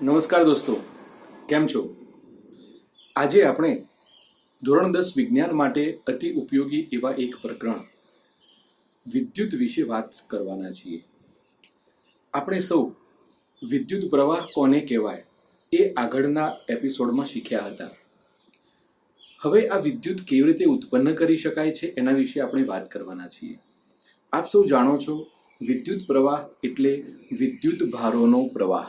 નમસ્કાર દોસ્તો, કેમ છો? આજે આપણે ધોરણ 10 વિજ્ઞાન માટે અતિ ઉપયોગી એવા એક પ્રકરણ વિદ્યુત વિશે વાત કરવાના છીએ. આપણે સૌ વિદ્યુત પ્રવાહ કોને કહેવાય એ આગળના એપિસોડમાં શીખ્યા હતા. હવે આ વિદ્યુત કેવી રીતે ઉત્પન્ન કરી શકાય છે એના વિશે આપણે વાત કરવાના છીએ. આપ સૌ જાણો છો, વિદ્યુત પ્રવાહ એટલે વિદ્યુત ભારોનો પ્રવાહ.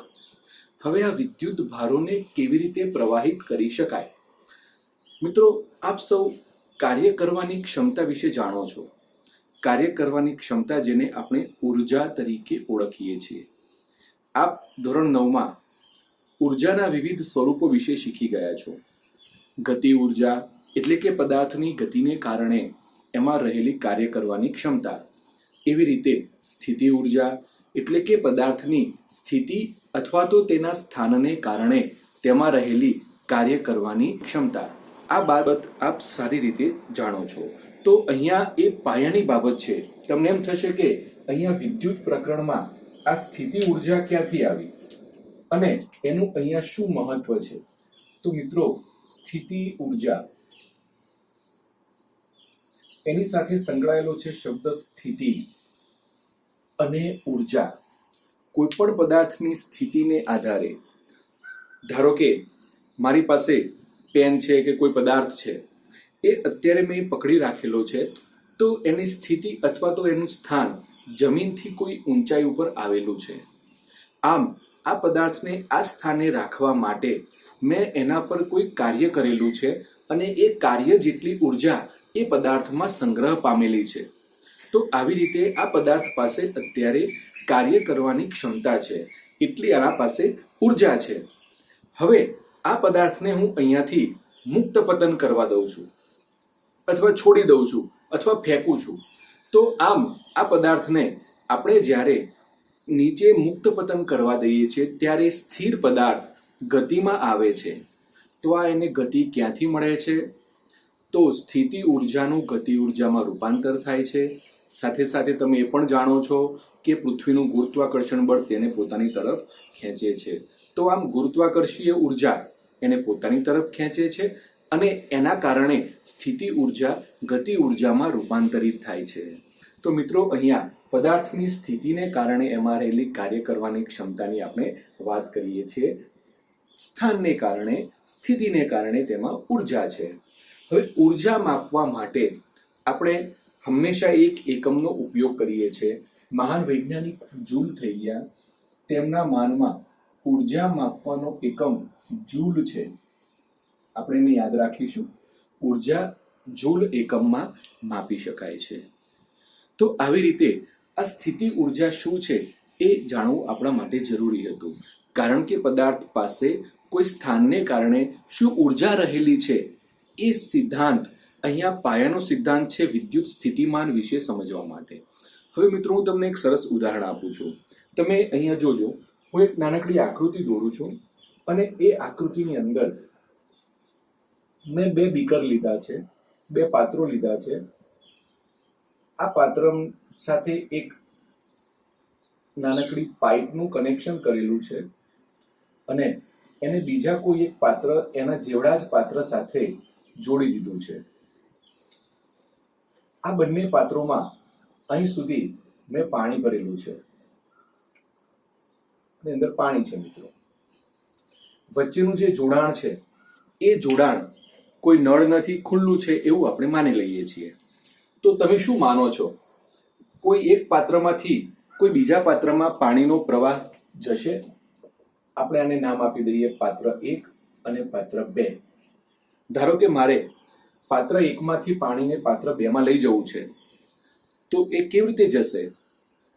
હવે આ વિદ્યુત ભારોને કેવી રીતે પ્રવાહિત કરી શકાય? મિત્રો, આપ સૌ કાર્ય કરવાની ક્ષમતા વિશે જાણો છો. કાર્ય કરવાની ક્ષમતા જેને આપણે ઉર્જા તરીકે ઓળખીએ છીએ. આપ ધોરણ 9માં ઉર્જાના વિવિધ સ્વરૂપો વિશે શીખી ગયા છો. ગતિ ઉર્જા એટલે કે પદાર્થની ગતિને કારણે એમાં રહેલી કાર્ય કરવાની ક્ષમતા. એવી રીતે સ્થિતિ ઉર્જા એટલે કે પદાર્થની સ્થિતિ અથવા તો તેના સ્થાનને કારણે તેમાં રહેલી કાર્ય કરવાની ક્ષમતા. આ બાબત આપ સારી રીતે જાણો છો. તો અહીંયા એ પાયાની બાબત છે. તમને એમ થશે કે અહીંયા વિદ્યુત પ્રકરણમાં આ સ્થિતિ ઉર્જા ક્યાંથી આવી અને એનું અહીંયા શું મહત્વ છે? તો મિત્રો, સ્થિતિ ઉર્જા એની સાથે સંકળાયેલો છે શબ્દ સ્થિતિ અને ઉર્જા. કોઈ પણ પદાર્થની સ્થિતિને આધારે, ધારો કે મારી પાસે પેન છે કે કોઈ પદાર્થ છે, એ અત્યારે મેં પકડી રાખેલો છે, તો એની સ્થિતિ અથવા તો એનું સ્થાન જમીનથી કોઈ ઊંચાઈ ઉપર આવેલું છે. આમ આ પદાર્થને આ સ્થાને રાખવા માટે મેં એના પર કોઈ કાર્ય કરેલું છે અને એ કાર્ય જેટલી ઉર્જા એ પદાર્થમાં સંગ્રહ પામેલી છે. તો આવી રીતે આ પદાર્થ પાસે અત્યારે કાર્ય કરવાની ક્ષમતા છે, એટલી આના પાસે ઉર્જા છે. હવે આ પદાર્થને હું અહીંયાથી મુક્ત પતન કરવા દઉં છું અથવા છોડી દઉં છું અથવા ફેંકું છું. તો આમ આ પદાર્થને આપણે જ્યારે નીચે મુક્ત પતન કરવા દઈએ છીએ ત્યારે સ્થિર પદાર્થ ગતિમાં આવે છે. તો આ એને ગતિ ક્યાંથી મળે છે? તો સ્થિતિ ઉર્જાનું ગતિ ઉર્જામાં રૂપાંતર થાય છે. સાથે સાથે તમે એ પણ જાણો છો કે પૃથ્વીનું ગુરુત્વાકર્ષણ બળ તેને પોતાની તરફ ખેંચે છે. તો આમ ગુરુત્વાકર્ષીય ઉર્જા એને પોતાની તરફ ખેંચે છે અને એના કારણે સ્થિતિ ઉર્જા ગતિ ઉર્જામાં રૂપાંતરિત થાય છે. તો મિત્રો, અહીંયા પદાર્થની સ્થિતિને કારણે એમાં રહેલી કાર્ય કરવાની ક્ષમતાની આપણે વાત કરીએ છીએ. સ્થાનને કારણે, સ્થિતિને કારણે તેમાં ઉર્જા છે. હવે ઉર્જા માપવા માટે આપણે હંમેશા એક એકમનો ઉપયોગ કરીએ છીએ. મહાન વૈજ્ઞાનિક જૂલ થઈ ગયા, તેમના માનમાં ઉર્જા માપવાનો એકમ જૂલ છે. આપણે એને યાદ રાખીશું. ઉર્જા જૂલ એકમમાં માપી શકાય છે. તો આવી રીતે આ સ્થિતિ ઉર્જા શું છે એ જાણવું આપણા માટે જરૂરી હતું. કારણ કે પદાર્થ પાસે કોઈ સ્થાનને કારણે શું ઉર્જા રહેલી છે એ સિદ્ધાંત અહીંયા પાયાનો સિદ્ધાંત છે વિદ્યુત સ્થિતિમાન વિશે સમજવા માટે. હવે મિત્રો, હું તમને એક સરસ ઉદાહરણ આપું છું. તમે અહીંયા જોજો, હું એક નાનકડી આકૃતિ દોરું છું અને એ આકૃતિની અંદર મેં 2 બીકર લીધા છે, 2 પાત્રો લીધા છે. આ પાત્ર સાથે એક નાનકડી પાઇપનું કનેક્શન કરેલું છે અને એને બીજા કોઈ એક પાત્ર એના જેવડા જ પાત્ર સાથે જોડી દીધું છે. આ બંને પાત્રોમાં અહીં સુધી મેં પાણી ભરેલું છે અને અંદર પાણી છે. મિત્રો, વચ્ચેનું જે જોડાણ છે એ જોડાણ કોઈ નળ નથી, ખુલ્લું છે એવું આપણે માની લઈએ છીએ. તો તમે શું માનો છો? કોઈ એક પાત્રમાંથી કોઈ બીજા પાત્રમાં પાણીનો પ્રવાહ જશે? આપણે આને નામ આપી દઈએ પાત્ર 1 અને પાત્ર 2. ધારો કે મારે પાત્ર 1 માંથી પાણીને પાત્ર 2 માં લઈ જવું છે, તો એ કેવી રીતે જશે?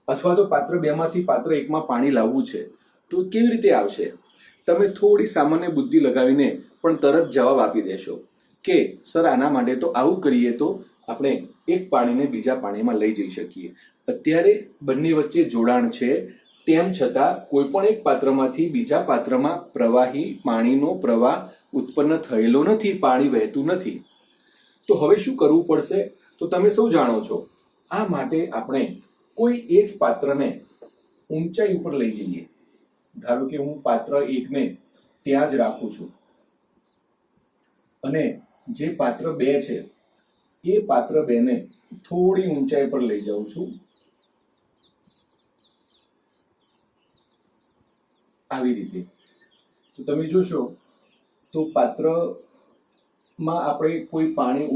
અથવા તો પાત્ર 2 માંથી પાત્ર 1 માં પાણી લાવવું છે, તો કેવી રીતે આવશે? તમે થોડી સામાન્ય બુદ્ધિ લગાવીને પણ તરત જવાબ આપી દેશો કે સર, આના માટે તો આવું કરીએ તો આપણે એક પાણીને બીજા પાણીમાં લઈ જઈ શકીએ. અત્યારે બંને વચ્ચે જોડાણ છે, તેમ છતાં કોઈ પણ એક પાત્રમાંથી બીજા પાત્રમાં પ્રવાહી પાણીનો પ્રવાહ ઉત્પન્ન થયેલો નથી, પાણી વહેતું નથી. તો હવે શું કરવું પડશે? તો તમે સૌ જાણો છો. આ માટે આપણે કોઈ એક પાત્રને ઊંચાઈ ઉપર લઈ જઈએ ધારો કે હું પાત્ર 1 ને ત્યાં જ રાખું છું અને જે પાત્ર 2 છે એ પાત્ર 2 ને થોડી ઊંચાઈ પર લઈ જાઉં છું, આવી રીતે. તો તમે જોશો તો પાત્રમાં આપણે કોઈ પાણી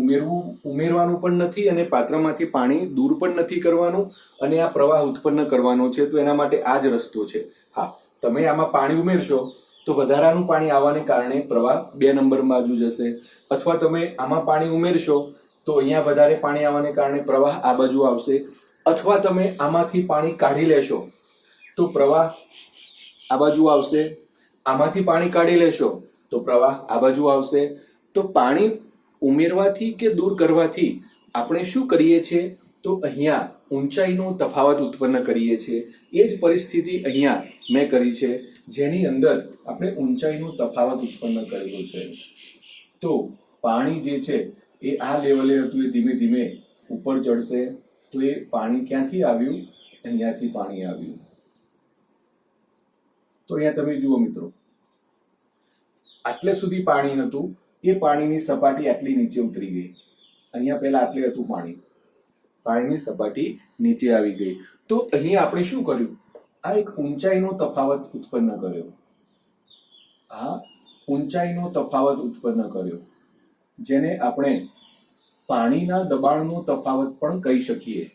ઉમેરવાનું પણ નથી અને પાત્રમાંથી પાણી દૂર પણ નથી કરવાનું અને આ પ્રવાહ ઉત્પન્ન કરવાનો છે. તો એના માટે આ જ રસ્તો છે. હા, તમે આમાં પાણી ઉમેરશો તો વધારાનું પાણી આવવાને કારણે પ્રવાહ 2 નંબર બાજુ જશે, અથવા તમે આમાં પાણી ઉમેરશો તો અહીંયા વધારે પાણી આવવાને કારણે પ્રવાહ આ બાજુ આવશે, અથવા તમે આમાંથી પાણી કાઢી લેશો તો પ્રવાહ આ બાજુ આવશે, આમાંથી પાણી કાઢી લેશો તો પ્રવાહ આ બાજુ આવશે. તો પાણી ઉમેરવાથી કે દૂર કરવાથી આપણે શું કરીએ છીએ? તો અહીંયા ઊંચાઈનો તફાવત ઉત્પન્ન કરીએ છીએ. એ જ પરિસ્થિતિ અહીંયા મેં કરી છે, જેની અંદર આપણે ઊંચાઈનો તફાવત ઉત્પન્ન કરેલો છે. તો પાણી જે છે એ આ લેવલે હતું, એ ધીમે ધીમે ઉપર ચડશે. તો એ પાણી ક્યાંથી આવ્યું? અહીંયાથી પાણી આવ્યું. તો અહીંયા તમે જુઓ મિત્રો, આટલે સુધી પાણી હતું, એ પાણીની સપાટી આટલી નીચે ઉતરી ગઈ. અહીંયા પહેલા આટલે હતું પાણી, પાણીની સપાટી નીચે આવી ગઈ. તો અહીંયા આપણે શું કર્યું? આ એક ઊંચાઈનો તફાવત ઉત્પન્ન કર્યો. આ ઊંચાઈનો તફાવત ઉત્પન્ન કર્યો, જેને આપણે પાણીના દબાણનો તફાવત પણ કહી શકીએ.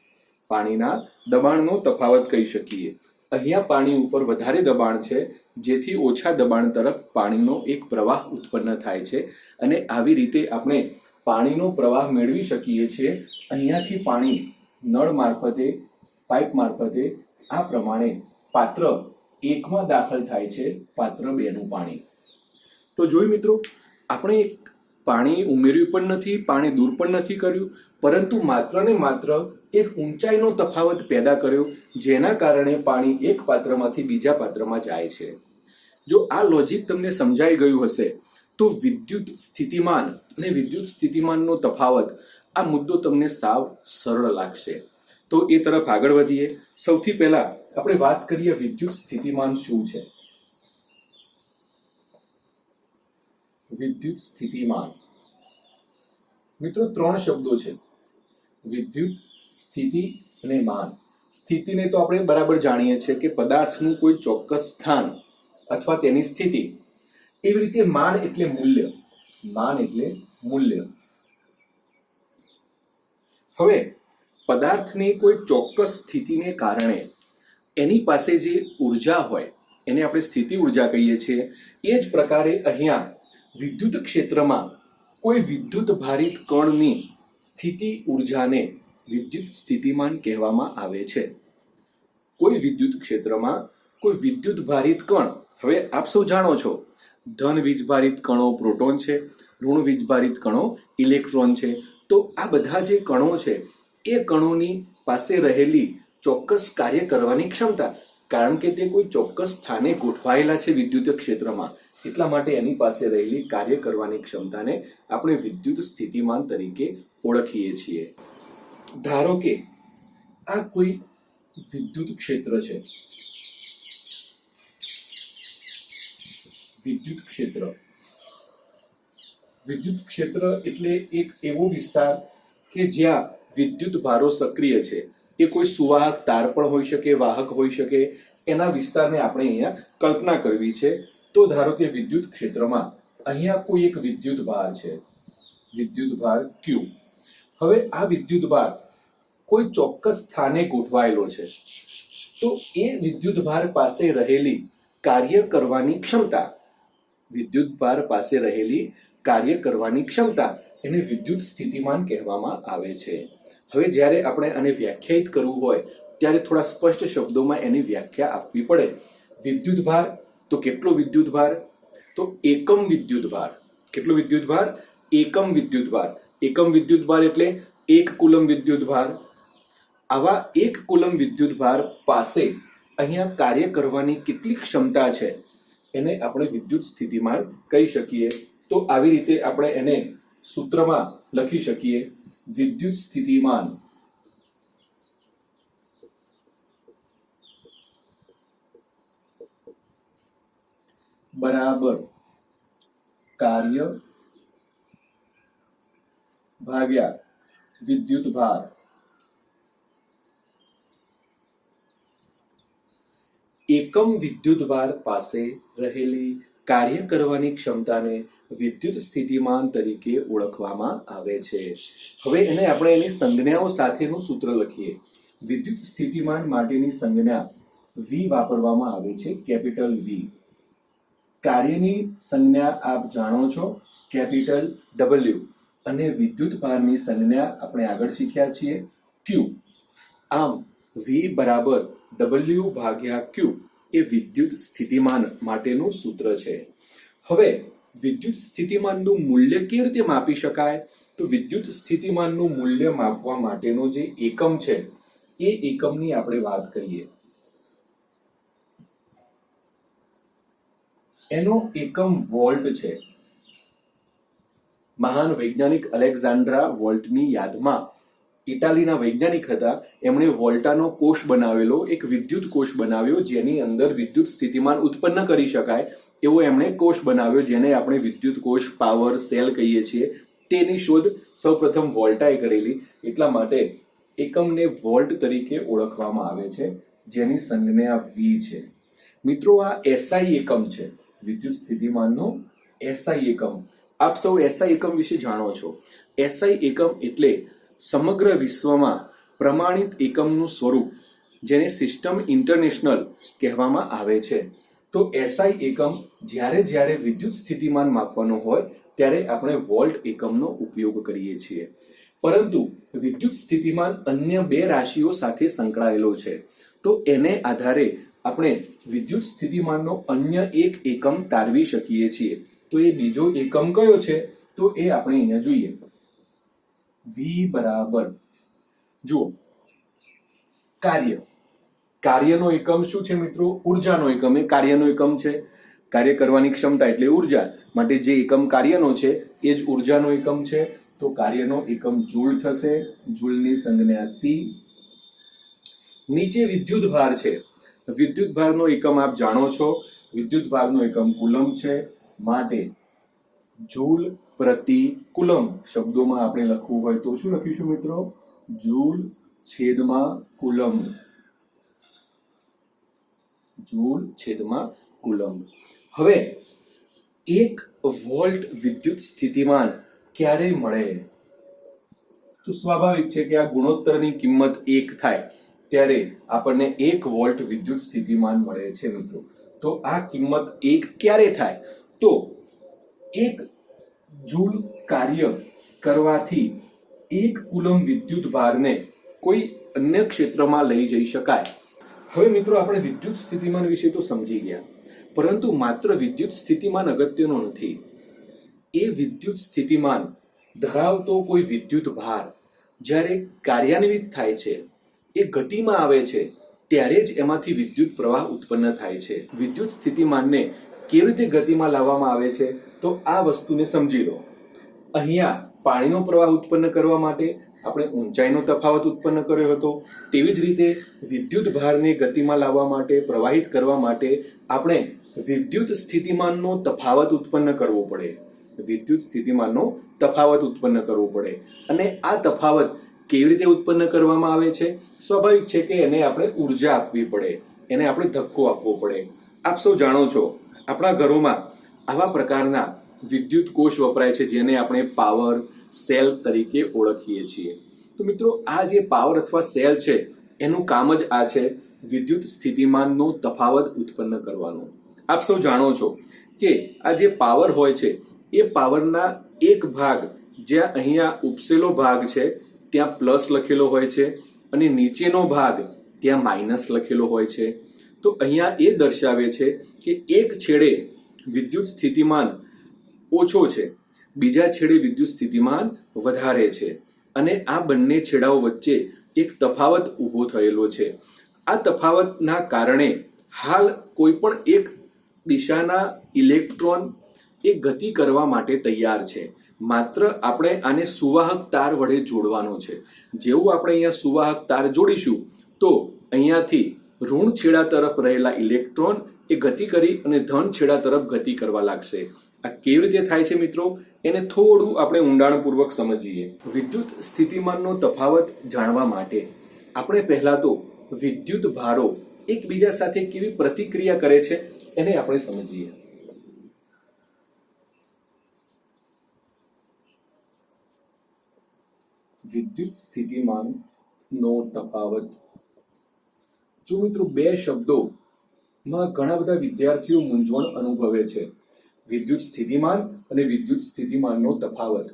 પાણીના દબાણનો તફાવત કહી શકીએ. અહીંયા પાણી ઉપર વધારે દબાણ છે, જેથી ઓછા દબાણ તરફ પાણીનો એક પ્રવાહ ઉત્પન્ન થાય છે અને આવી રીતે આપણે પાણીનો પ્રવાહ મેળવી શકીએ છીએ. અહીંયાથી પાણી નળ મારફતે, પાઇપ મારફતે આ પ્રમાણે પાત્ર 1માં દાખલ થાય છે, પાત્ર 2 નું પાણી. તો જોઈ મિત્રો, આપણે પાણી ઉમેર્યું પણ નથી, પાણી દૂર પણ નથી કર્યું, પરંતુ માત્ર ને માત્ર એક ઊંચાઈનો તફાવત પેદા કર્યો, જેના કારણે પાણી એક પાત્રમાંથી બીજા પાત્રમાં જાય છે. જો આ લોજિક તમને સમજાઈ ગયું હશે તો વિદ્યુત સ્થિતિમાન અને વિદ્યુત સ્થિતિમાનનો તફાવત, આ મુદ્દો તમને સાવ સરળ લાગશે. તો એ તરફ આગળ વધીએ. સૌથી પહેલા આપણે વાત કરીએ વિદ્યુત સ્થિતિમાન શું છે. વિદ્યુત સ્થિતિમાન મિત્રો 3 શબ્દો છે: વિદ્યુત, સ્થિતિ અને માન. સ્થિતિને તો આપણે બરાબર જાણીએ છીએ કે પદાર્થનું કોઈ ચોક્કસ સ્થાન અથવા તેની સ્થિતિ. એવી રીતે માન એટલે મૂલ્ય. માન એટલે મૂલ્ય. હવે પદાર્થની કોઈ ચોક્કસ સ્થિતિને કારણે એની પાસે જે ઉર્જા હોય એને આપણે સ્થિતિ ઉર્જા કહીએ છીએ. એ જ પ્રકારે અહીંયા વિદ્યુત ક્ષેત્રમાં કોઈ વિદ્યુત ભારિત કણની સ્થિતિ ઉર્જાને વિદ્યુત સ્થિતિમાન કહેવામાં આવે છે. કોઈ વિદ્યુત ક્ષેત્રમાં કોઈ વિદ્યુત ભારિત કણ, હવે આપ સૌ જાણો છો ધન વીજભારિત કણો પ્રોટોન છે, ઋણ વીજભારિત કણો ઇલેક્ટ્રોન છે. તો આ બધા જે કણો છે એ કણોની પાસે રહેલી ચોક્કસ કાર્ય કરવાની ક્ષમતા, કારણ કે તે કોઈ ચોક્કસ સ્થાને ગોઠવાયેલા છે વિદ્યુત ક્ષેત્રમાં, એટલા માટે એની પાસે રહેલી કાર્ય કરવાની ક્ષમતાને આપણે વિદ્યુત સ્થિતિમાન તરીકે ઓળખીએ છીએ. ધારો કે આ કોઈ વિદ્યુત ક્ષેત્ર છે. વિદ્યુત ક્ષેત્ર, વિદ્યુત ક્ષેત્ર એટલે એક એવો વિસ્તાર કે જ્યાં વિદ્યુત ભારો સક્રિય છે. એ કોઈ સુવાહક તાર પણ હોઈ શકે, વાહક હોઈ શકે. એના વિસ્તારને આપણે અહીંયા કલ્પના કરવી છે. તો ધારો કે વિદ્યુત ક્ષેત્રમાં અહીંયા કોઈ એક વિદ્યુત ભાર છે, વિદ્યુત ભાર Q. હવે આ વિદ્યુત ભાર કોઈ ચોક્કસ સ્થાને ગોઠવાયેલો છે. તો એ વિદ્યુત ભાર પાસે રહેલી કાર્ય કરવાની ક્ષમતા, વિદ્યુત ભાર પાસે રહેલી કાર્ય કરવાની ક્ષમતા એને વિદ્યુત સ્થિતિમાન કહેવામાં આવે છે. હવે જ્યારે આપણે આને વ્યાખ્યાયિત કરવું હોય ત્યારે થોડા સ્પષ્ટ શબ્દોમાં એની વ્યાખ્યા આપવી પડે. વિદ્યુત ભાર તો કેટલો વિદ્યુત ભાર? તો એકમ વિદ્યુત ભાર. કેટલો વિદ્યુત ભાર? એકમ વિદ્યુત ભાર. એકમ વિદ્યુત ભાર એટલે 1 કુલમ વિદ્યુત ભાર. આવા 1 કુલમ વિદ્યુત ભાર પાસે અહીંયા કાર્ય કરવાની કેટલી ક્ષમતા છે એને આપણે વિદ્યુત સ્થિતિમાન કહી શકીએ. તો આવી રીતે આપણે એને સૂત્રમાં લખી શકીએ: વિદ્યુત સ્થિતિમાન બરાબર કાર્ય ભાગ્યા વિદ્યુત ભાર. એકમ વિદ્યુત ભાર પાસે રહેલી કાર્ય કરવાની ક્ષમતાને વિદ્યુત સ્થિતિમાન તરીકે ઓળખવામાં આવે છે. હવે એને આપણે એની સંજ્ઞાઓ સાથેનું સૂત્ર લખીએ. વિદ્યુત સ્થિતિમાન માટેની સંજ્ઞા V વાપરવામાં આવે છે, કેપિટલ V. કાર્યની સંજ્ઞા આપ જાણો છો, કેપિટલ W. અને વિદ્યુત ભારની સંજ્ઞા આપણે આગળ શીખ્યા છીએ, Q. આમ V બરાબર W ભાગ્યા Q એ વિદ્યુત સ્થિતિમાન માટેનું સૂત્ર છે. હવે વિદ્યુત સ્થિતિમાનનું મૂલ્ય કેવી રીતે માપી શકાય? તો વિદ્યુત સ્થિતિમાનનું મૂલ્ય માપવા માટેનો જે એકમ છે એ એકમની આપણે વાત કરીએ. એનો એકમ વોલ્ટ છે. મહાન વૈજ્ઞાનિક અલેક્ઝાન્ડ્રા વોલ્ટની યાદમાં ઇટાલીના વૈજ્ઞાનિક હતા, એમણે વોલ્ટાનો કોષ બનાવેલો, એક વિદ્યુત કોષ બનાવ્યો જેની અંદર વિદ્યુત સ્થિતિમાન ઉત્પન્ન કરી શકાય એવો એમણે કોષ બનાવ્યો, જેને આપણે વિદ્યુત કોષ, પાવર સેલ કહીએ છીએ. તેની શોધ સૌપ્રથમ વોલ્ટાએ કરેલી. એટલા માટે એકમને વોલ્ટ તરીકે ઓળખવામાં આવે છે, જેની સંજ્ઞા V છે. મિત્રો, આ SI એકમ છે, વિદ્યુત સ્થિતિમાનનો SI એકમ. આપ સૌ SI એકમ વિશે જાણો છો. SI એકમ એટલે સમગ્ર વિશ્વમાં પ્રમાણિત એકમનું સ્વરૂપ, જેને સિસ્ટમ ઇન્ટરનેશનલ કહેવામાં આવે છે. તો SI એકમ જ્યારે વિદ્યુત સ્થિતિમાન માપવાનો હોય ત્યારે આપણે વોલ્ટ એકમનો ઉપયોગ કરીએ છીએ. પરંતુ વિદ્યુત સ્થિતિમાન અન્ય બે રાશિઓ સાથે સંકળાયેલો છે, તો એને આધારે આપણે વિદ્યુત સ્થિતિમાનનો અન્ય એક એકમ તારવી શકીએ છીએ. તો એ બીજો એકમ કયો છે? તો એ આપણે અહીંયા જોઈએ. V બરાબર, જુઓ, કાર્યનો એકમ શું છે મિત્રો? ઉર્જાનો એકમ. એ કાર્યનો એકમ છે. કાર્ય કરવાની ક્ષમતા એટલે ઉર્જા, માટે જે એકમ કાર્યનો છે એ જ ઉર્જાનો એકમ છે. તો કાર્યનો એકમ જૂલ થશે, જૂલની સંજ્ઞા C. નીચે વિદ્યુત ભાર છે. વિદ્યુત ભારનો એકમ આપ જાણો છો, વિદ્યુત ભારનો એકમ કુલમ છે, માટે જૂલ પ્રતિ કુલમ. શબ્દોમાં આપણે લખવું હોય તો શું લખીશું મિત્રો? જૂલ છેદમાં કુલમ. જૂલ છેદમાં કુલમ. હવે 1 વોલ્ટ વિદ્યુત સ્થિતિમાન ક્યારે મળે? તો સ્વાભાવિક છે કે આ ગુણોત્તરની કિંમત 1 થાય ત્યારે આપણને 1 વોલ્ટ વિદ્યુત સ્થિતિમાન મળે છે મિત્રો. તો આ કિંમત 1 ક્યારે થાય? તો 1 જૂલ કાર્ય કરવાથી 1 કુલમ વિદ્યુત ભારને કોઈ અન્ય ક્ષેત્રમાં લઈ જઈ શકાય. હવે મિત્રો, આપણે વિદ્યુત સ્થિતિમાન વિશે તો સમજી ગયા, પરંતુ માત્ર વિદ્યુત સ્થિતિમાન અગત્યનો નથી. એ વિદ્યુત સ્થિતિમાન ધરાવતો કોઈ વિદ્યુત ભાર જ્યારે કાર્યાન્વિત થાય છે, એ ગતિમાં આવે છે, ત્યારે જ એમાંથી વિદ્યુત પ્રવાહ ઉત્પન્ન થાય છે. વિદ્યુત સ્થિતિમાનને કેવી રીતે ગતિમાં લાવવામાં આવે છે? તો આ વસ્તુને સમજી લો. અહીંયા પાણીનો પ્રવાહ ઉત્પન્ન કરવા માટે આપણે ઊંચાઈનો તફાવત ઉત્પન્ન કર્યો હતો. તેવી જ રીતે વિદ્યુત ભારને ગતિમાં લાવવા માટે, પ્રવાહિત કરવા માટે આપણે વિદ્યુત સ્થિતિમાનનો તફાવત ઉત્પન્ન કરવો પડે. વિદ્યુત સ્થિતિમાનનો તફાવત ઉત્પન્ન કરવો પડે. અને આ તફાવત કેવી રીતે ઉત્પન્ન કરવામાં આવે છે? સ્વાભાવિક છે કે એને આપણે ઉર્જા આપવી પડે, એને આપણે ધક્કો આપવો પડે. આપ સૌ જાણો છો, આપણા ઘરોમાં આવા પ્રકારના વિદ્યુત કોષ વપરાય છે, જેને આપણે પાવર સેલ તરીકે ઓળખીએ છીએ. તો મિત્રો, આ જે પાવર અથવા સેલ છે એનું કામ જ આ છે, વિદ્યુત સ્થિતિમાનનો તફાવત ઉત્પન્ન કરવાનો. આપ સૌ જાણો છો કે આ જે પાવર હોય છે એ પાવરના એક ભાગ, જ્યાં અહીંયા ઉપસેલો ભાગ છે ત્યાં પ્લસ લખેલો હોય છે અને નીચેનો ભાગ ત્યાં માઇનસ લખેલો હોય છે. તો અહીંયા એ દર્શાવે છે કે એક છેડે વિદ્યુત સ્થિતિમાન ઓછો છે, બીજા છેડે વિદ્યુત સ્થિતિમાન વધારે છે, અને આ બંને છેડાઓ વચ્ચે એક તફાવત ઊભો થયેલો છે. આ તફાવતના કારણે હાલ કોઈ પણ એક દિશાના ઇલેક્ટ્રોન એ ગતિ કરવા માટે તૈયાર છે. માત્ર આપણે આને સુવાહક તાર વડે જોડવાનો છે. જેવું આપણે અહીંયા સુવાહક તાર જોડીશું તો અહીંયાથી ઋણ છેડા તરફ રહેલા ઇલેક્ટ્રોન એ એ ગતિ કરી અને ધન છેડા તરફ ગતિ કરવા લાગશે. આ કેવી રીતે થાય છે મિત્રો, એને થોડું આપણે ઊંડાણપૂર્વક સમજીએ. વિદ્યુત સ્થિતિમાનનો તફાવત જાણવા માટે આપણે પહેલા તો વિદ્યુત ભારો એકબીજા સાથે કેવી પ્રતિક્રિયા કરે છે એને આપણે સમજીએ. વિદ્યુત સ્થિતિમાનનો તફાવત. જો મિત્રો બે શબ્દોમાં ઘણા બધા વિદ્યાર્થીઓ મૂંઝવણ અનુભવે છે. વિદ્યુત સ્થિતિમાન અને વિદ્યુત સ્થિતિમાનનો તફાવત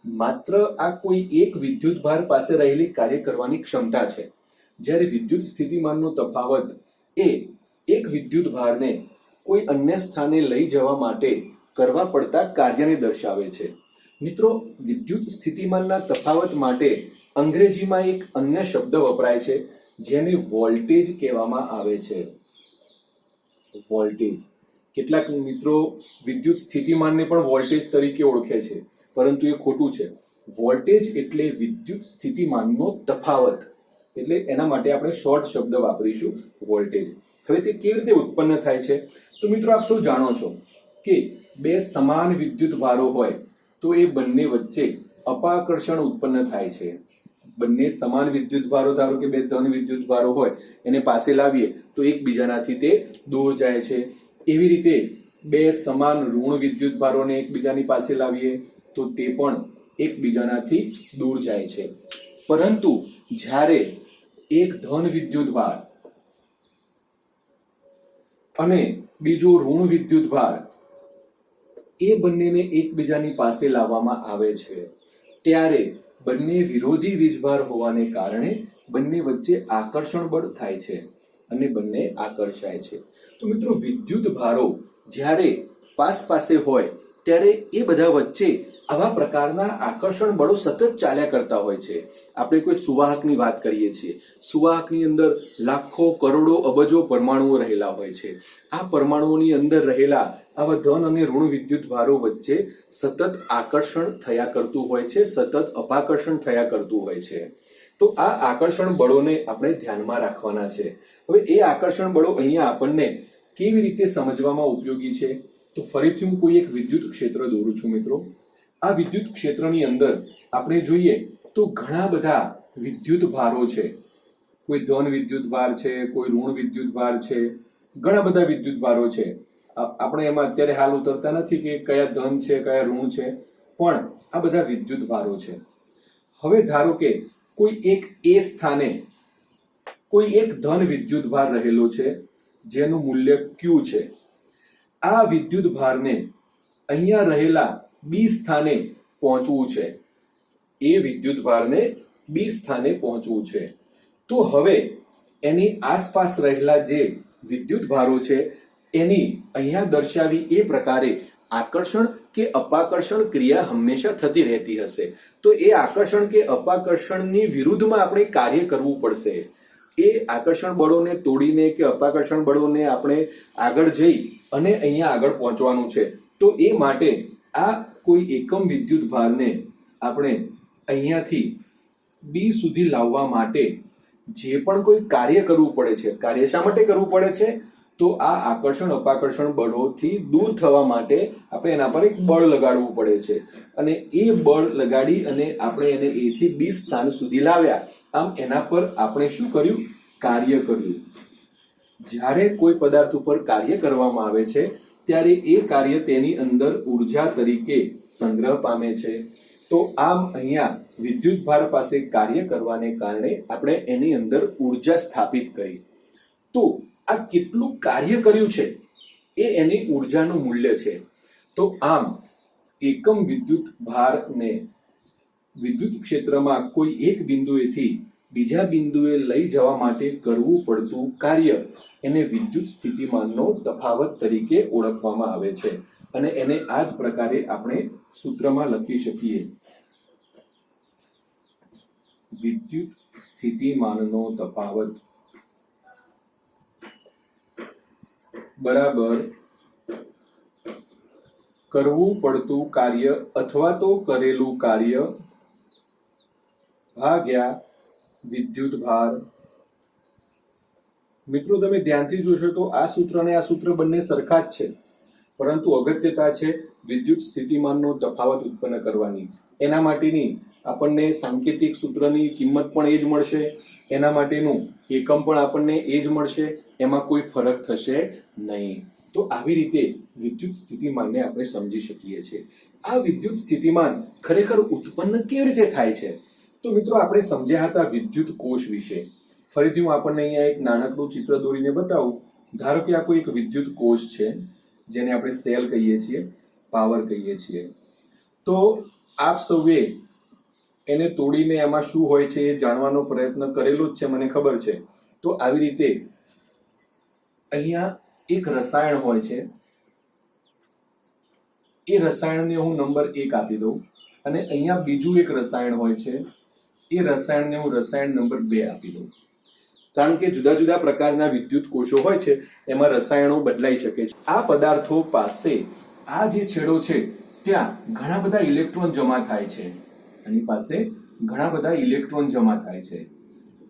માત્ર આ કોઈ એક વિદ્યુત ભાર પાસે રહેલી કાર્ય કરવાની ક્ષમતા છે, જ્યારે વિદ્યુત સ્થિતિમાનનો તફાવત એ એક વિદ્યુત ભારને કોઈ અન્ય સ્થાને લઈ જવા માટે કરવા પડતા કાર્યને દર્શાવે છે. મિત્રો, વિદ્યુત સ્થિતિમાનના તફાવત માટે અંગ્રેજીમાં એક અન્ય શબ્દ વપરાય છે જેને વોલ્ટેજ કહેવામાં આવે છે. વોલ્ટેજ. કેટલાક મિત્રો વિદ્યુત સ્થિતિમાનને પણ વોલ્ટેજ તરીકે ઓળખે છે, પરંતુ એ ખોટું છે. વોલ્ટેજ એટલે વિદ્યુત સ્થિતિમાનનો તફાવત, એટલે એના માટે આપણે શોર્ટ શબ્દ વાપરીશું, વોલ્ટેજ. હવે તે કેવી રીતે ઉત્પન્ન થાય છે? તો મિત્રો આપ સૌ જાણો છો કે બે સમાન વિદ્યુત ભારો હોય તો એ બંને વચ્ચે અપાકર્ષણ ઉત્પન્ન થાય છે. બંને સમાન વિદ્યુત ભારો, ધારો કે બે ધન વિદ્યુત ભારો હોય, એને પાસે લાવીએ તો એકબીજાનાથી તે દૂર જાય છે. એવી રીતે બે સમાન ઋણ વિદ્યુત ભારોને એકબીજાની પાસે લાવીએ તો તે પણ એકબીજાનાથી દૂર જાય છે. પરંતુ જ્યારે એક ધન વિદ્યુત ભાર અને બીજો ઋણ વિદ્યુત ભાર એ બંનેને એકબીજાની પાસે લાવવામાં આવે છે, ત્યારે બંને વિરોધી વીજભાર હોવાને કારણે બંને વચ્ચે આકર્ષણ બળ થાય છે અને બંને આકર્ષાય છે. તો મિત્રો, વિદ્યુત ભારો જ્યારે પાસે હોય ત્યારે એ બધા વચ્ચે આવા પ્રકારના આકર્ષણ બળો સતત ચાલ્યા કરતા હોય છે. આપણે કોઈ સુવાહકની વાત કરીએ છીએ. સુવાહકની અંદર લાખો, કરોડો, અબજો પરમાણુઓ રહેલા હોય છે. આ પરમાણુઓની અંદર રહેલા આવા ધન અને ઋણ વિદ્યુત ભારો વચ્ચે સતત આકર્ષણ થયા કરતું હોય છે, સતત અપાકર્ષણ થયા કરતું હોય છે. તો આ આકર્ષણ બળોને આપણે ધ્યાનમાં રાખવાના છે. હવે એ આકર્ષણ બળો અહીંયા આપણને કેવી રીતે સમજવામાં ઉપયોગી છે? તો ફરીથી હું કોઈ એક વિદ્યુત ક્ષેત્ર દોરું છું મિત્રો. આ વિદ્યુત ક્ષેત્રની અંદર આપણે જોઈએ તો ઘણા બધા વિદ્યુત ભારો છે. કોઈ ધન વિદ્યુત ભાર છે, કોઈ ઋણ વિદ્યુત ભાર છે, ઘણા બધા વિદ્યુત ભારો છે. આપણે એમાં અત્યારે હાલ ઉતરતા નથી કે કયા ધન છે, કયા ઋણ છે, પણ આ બધા વિદ્યુત ભારો છે. હવે ધારો કે કોઈ એક એ સ્થાને કોઈ એક ધન વિદ્યુત ભાર રહેલો છે જેનું મૂલ્ય Q છે. આ વિદ્યુત ભારને અહીંયા રહેલા બી સ્થાને પહોંચવું છે. એ વિદ્યુત ભારને બી સ્થાને પહોંચવું છે. તો હવે એની આસપાસ રહેલા જે વિદ્યુત ભારો છે એની અહીંયા દર્શાવી એ પ્રકારે આકર્ષણ કે અપાકર્ષણ ક્રિયા હંમેશા થતી રહેતી હશે. તો એ આકર્ષણ કે અપાકર્ષણની વિરુદ્ધમાં આપણે કાર્ય કરવું પડશે. એ આકર્ષણ બળોને તોડીને કે અપાકર્ષણ બળોને આપણે આગળ જઈ અને અહીંયા આગળ પહોંચવાનું છે. તો એ માટે આ કોઈ એકમ વિદ્યુત ભારને આપણે અહીંયાથી બી સુધી લાવવા માટે જે પણ કોઈ કાર્ય કરવું પડે છે, કાર્ય શા માટે કરવું પડે છે? તો આ આકર્ષણ અપાકર્ષણ બળોથી દૂર થવા માટે આપણે એના પર એક બળ લગાડવું પડે છે, અને એ બળ લગાડી અને આપણે એને એ થી બી સ્થાન સુધી લાવ્યા. આમ એના પર આપણે શું કર્યું? કાર્ય કર્યું. જ્યારે કોઈ પદાર્થ ઉપર કાર્ય કરવામાં આવે છે ત્યારે એ કાર્ય તેની અંદર ઉર્જા તરીકે સંગ્રહ પામે છે. તો આમ અહીંયા વિદ્યુત ભાર પાસે કાર્ય કરવાને કારણે આપણે એની અંદર ઉર્જા સ્થાપિત કરી. તો આ કેટલું કાર્ય કર્યું છે એ એની ઉર્જાનું મૂલ્ય છે. તો આમ એકમ વિદ્યુત ભારને વિદ્યુત ક્ષેત્રમાં કોઈ એક બિંદુએથી બીજા બિંદુએ લઈ જવા માટે કરવું પડતું કાર્ય એને વિદ્યુત સ્થિતિમાનનો તફાવત તરીકે ઓળખવામાં આવે છે, અને એને આ જ પ્રકારે આપણે સૂત્રમાં લખી શકીએ. વિદ્યુત સ્થિતિમાનનો તફાવત બરાબર કરવું પડતું કાર્ય અથવા તો કરેલું કાર્ય ભાગ્યા વિદ્યુત ભાર મિત્રો તમે ધ્યાનથી જોશો તો આ સૂત્ર અને આ સૂત્ર બંને સરખા જ છે, પરંતુ અગત્યતા છે વિદ્યુત સ્થિતિમાનનો તફાવત ઉત્પન્ન કરવાની. એના માટેની આપણને સાંકેતિક સૂત્રની કિંમત પણ એ જ મળશે, એના માટેનું એકમ પણ આપણને એ જ મળશે, એમાં કોઈ ફરક થશે નહીં. તો આવી રીતે વિદ્યુત સ્થિતિમાનને આપણે સમજી શકીએ છીએ. આ વિદ્યુત સ્થિતિમાન ખરેખર ઉત્પન્ન કેવી રીતે થાય છે? તો મિત્રો આપણે સમજ્યા હતા વિદ્યુત કોષ વિશે. ફરીથી હું આપણને અહીંયા એક નાનકડું ચિત્ર દોરીને બતાવું. ધારો કે આ કોઈ એક વિદ્યુત કોષ છે, જેને આપણે સેલ કહીએ છીએ, પાવર કહીએ છીએ. તો આપ સૌએ એને તોડીને એમાં શું હોય છે એ જાણવાનો પ્રયત્ન કરેલો જ છે, મને ખબર છે. તો આવી રીતે અહીંયા એક રસાયણ હોય છે, એ રસાયણને હું નંબર 1 આપી દઉં, અને અહીંયા બીજું એક રસાયણ હોય છે, એ રસાયણને હું રસાયણ નંબર 2 આપી દઉં. કારણ કે જુદા જુદા પ્રકારના વિદ્યુત કોષો હોય છે, એમાં રસાયણો બદલાઈ શકે છે. આ પદાર્થો પાસે આ જે છેડો છે ત્યાં ઘણા બધા ઇલેક્ટ્રોન જમા થાય છે, આની પાસે ઘણા બધા ઇલેક્ટ્રોન જમા થાય છે.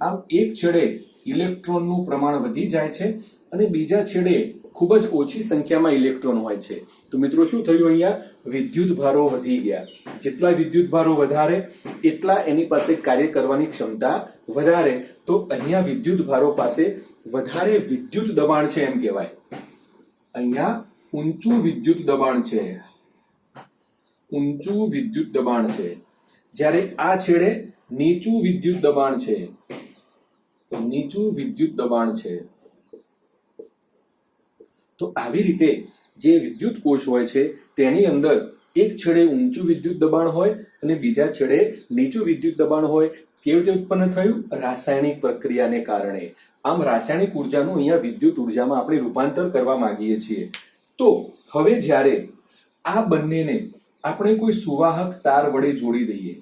આમ એક છેડે ઇલેક્ટ્રોનનું પ્રમાણ વધી જાય છે અને બીજા છેડે ખૂબ જ ઓછી સંખ્યામાં ઇલેક્ટ્રોન હોય છે. તો મિત્રો શું થયું? અહીંયા વિદ્યુત ભારો વધી ગયા. જેટલા વિદ્યુત ભારો વધારે એટલા એની પાસે કાર્ય કરવાની ક્ષમતા વધારે. તો અહીંયા વિદ્યુત ભારો પાસે વધારે વિદ્યુત દબાણ છે એમ કહેવાય. અહીંયા ઊંચું વિદ્યુત દબાણ છે, ઊંચું વિદ્યુત દબાણ છે. જ્યારે આ છેડે નીચું વિદ્યુત દબાણ છે, નીચું વિદ્યુત દબાણ છે. તો આવી રીતે જે વિદ્યુત કોષ હોય છે તેની અંદર એક છેડે ઊંચું વિદ્યુત દબાણ હોય અને બીજા છેડે નીચું વિદ્યુત દબાણ હોય. કેવી રીતે ઉત્પન્ન થયું? રાસાયણિક પ્રક્રિયાને કારણે. આમ રાસાયણિક ઉર્જાનું અહીંયા વિદ્યુત ઉર્જામાં આપણે રૂપાંતર કરવા માંગીએ છીએ. તો હવે જ્યારે આ બંનેને આપણે કોઈ સુવાહક તાર વડે જોડી દઈએ,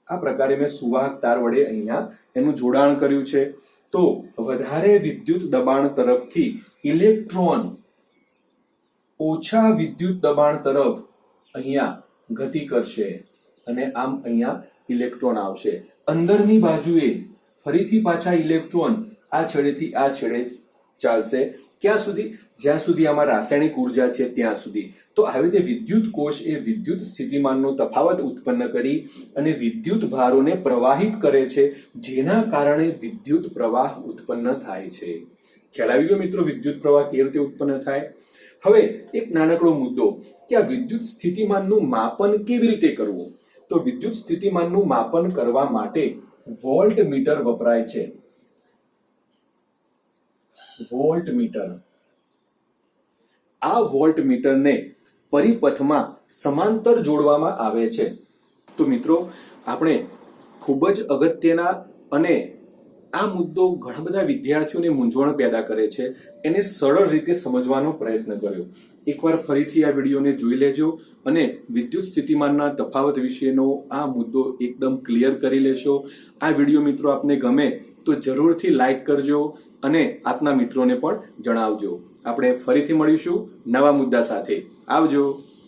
આ પ્રકારે મેં સુવાહક તાર વડે અહીંયા એનું જોડાણ કર્યું છે, તો વધારે વિદ્યુત દબાણ તરફથી ઇલેક્ટ્રોન ઓછા વિદ્યુત દબાણ તરફ અહીંયા ગતિ કરશે અને આમ અહીંયા ઇલેક્ટ્રોન આવશે. અંદરની બાજુએ ફરીથી પાછા ઇલેક્ટ્રોન આ છેડેથી આ છેડે ચાલશે. ક્યાં સુધી? જ્યાં સુધી આમાં રાસાયણિક ઉર્જા છે ત્યાં સુધી. તો આવી રીતે વિદ્યુત કોષ એ વિદ્યુત સ્થિતિમાનનો તફાવત ઉત્પન્ન કરી અને વિદ્યુત ભારોને પ્રવાહિત કરે છે, જેના કારણે વિદ્યુત પ્રવાહ ઉત્પન્ન થાય છે. ખ્યાલ આવી ગયો મિત્રો વિદ્યુત પ્રવાહ કેવી રીતે ઉત્પન્ન થાય? હવે એક નાનકડો મુદ્દો કે આ વિદ્યુત સ્થિતિમાનનું માપન કેવી રીતે કરવું? તો વિદ્યુત સ્થિતિમાનનું માપન કરવા માટે વોલ્ટ મીટર વપરાય છે. Voltmeter. આ વોલ્ટ મીટરને પરિપથમાં સમાંતર જોડવામાં આવે છે. તો મિત્રો આપણે ખૂબ જ અગત્યના અને આ મુદ્દો ઘણા બધા વિદ્યાર્થીઓને મૂંઝવણ પેદા કરે છે, એને સરળ રીતે સમજવાનો પ્રયત્ન કર્યો. એકવાર ફરીથી આ વિડીયોને જોઈ લેજો અને વિદ્યુત સ્થિતિમાનના તફાવત વિશેનો આ મુદ્દો એકદમ ક્લિયર કરી લેશો. આ વિડીયો મિત્રો આપને ગમે તો જરૂરથી લાઈક કરજો અને આપના મિત્રોને પણ જણાવજો. આપણે ફરીથી મળીશું નવા મુદ્દા સાથે. આવજો.